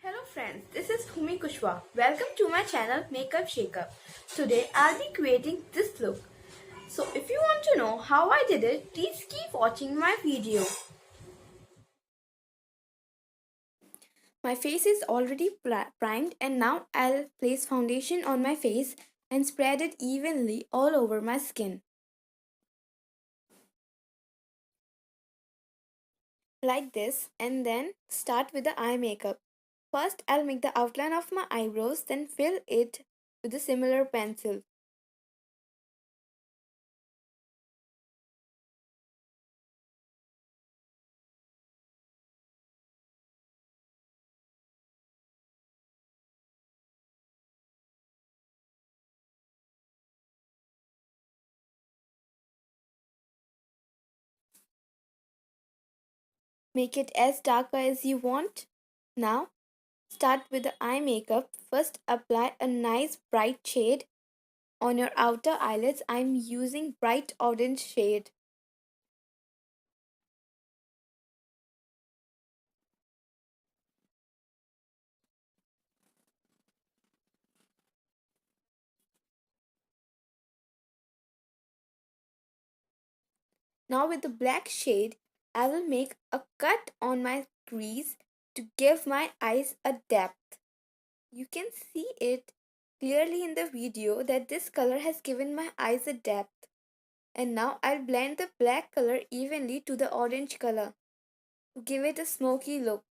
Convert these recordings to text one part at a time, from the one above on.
Hello friends, this is Bhoomi. Welcome to my channel Makeup Shakeup. Today I'll be creating this look. So if you want to know how I did it, please keep watching my video. My face is already primed and now I'll place foundation on my face and spread it evenly all over my skin. Like this, and then start with the eye makeup. First I'll make the outline of my eyebrows, then fill it with a similar pencil. Make it as dark as you want. Now, start with the eye makeup. First, apply a nice bright shade on your outer eyelids. I'm using bright orange shade. Now, with the black shade, I will make a cut on my crease to give my eyes a depth. You can see it clearly in the video that this color has given my eyes a depth. And now I'll blend the black color evenly to the orange color to give it a smoky look.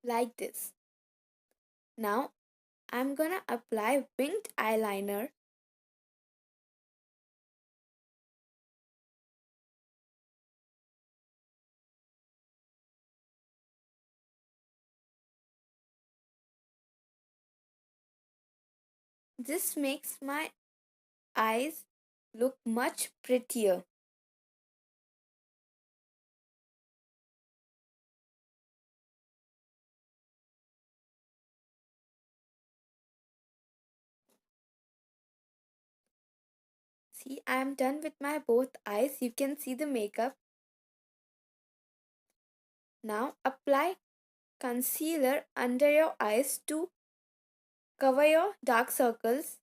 Like this. Now I'm gonna apply winged eyeliner. This makes my eyes look much prettier. See, I am done with my both eyes. You can see the makeup. Now apply concealer under your eyes to cover your dark circles,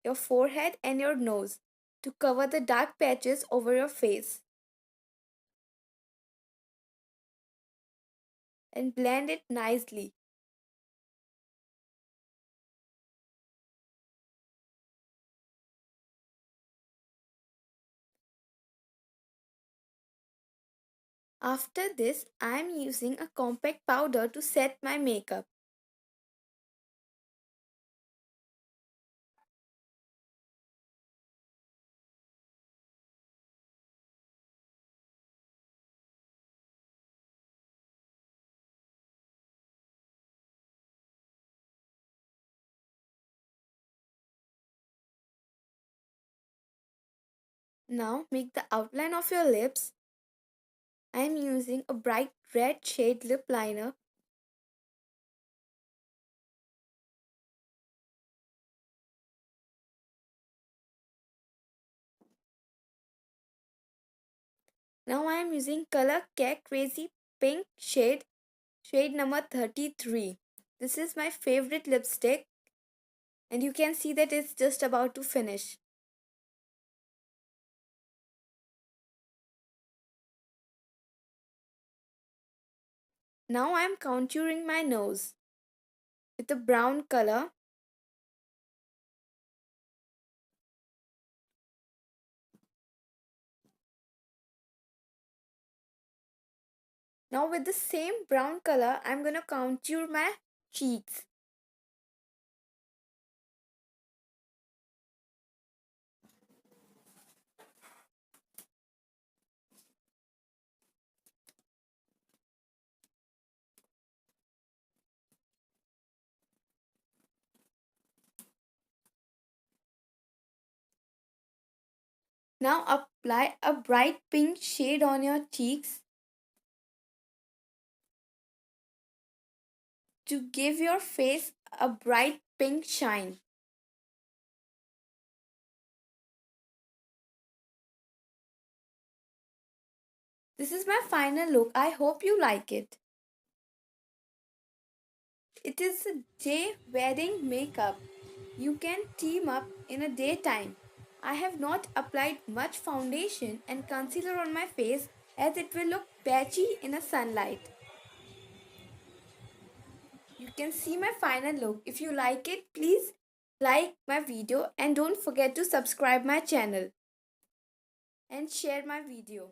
your forehead and your nose, to cover the dark patches over your face. And blend it nicely. After this, I am using a compact powder to set my makeup. Now make the outline of your lips. I am using a bright red shade lip liner. Now I am using color Cat Crazy Pink shade number 33. This is my favorite lipstick and you can see that it's just about to finish. Now I am contouring my nose with a brown color. Now with the same brown color, I'm gonna contour my cheeks. Now apply a bright pink shade on your cheeks to give your face a bright pink shine. This is my final look. I hope you like it. It is a day wedding makeup. You can team up in a daytime. I have not applied much foundation and concealer on my face as it will look patchy in a sunlight. You can see my final look. If you like it, please like my video and don't forget to subscribe my channel and share my video.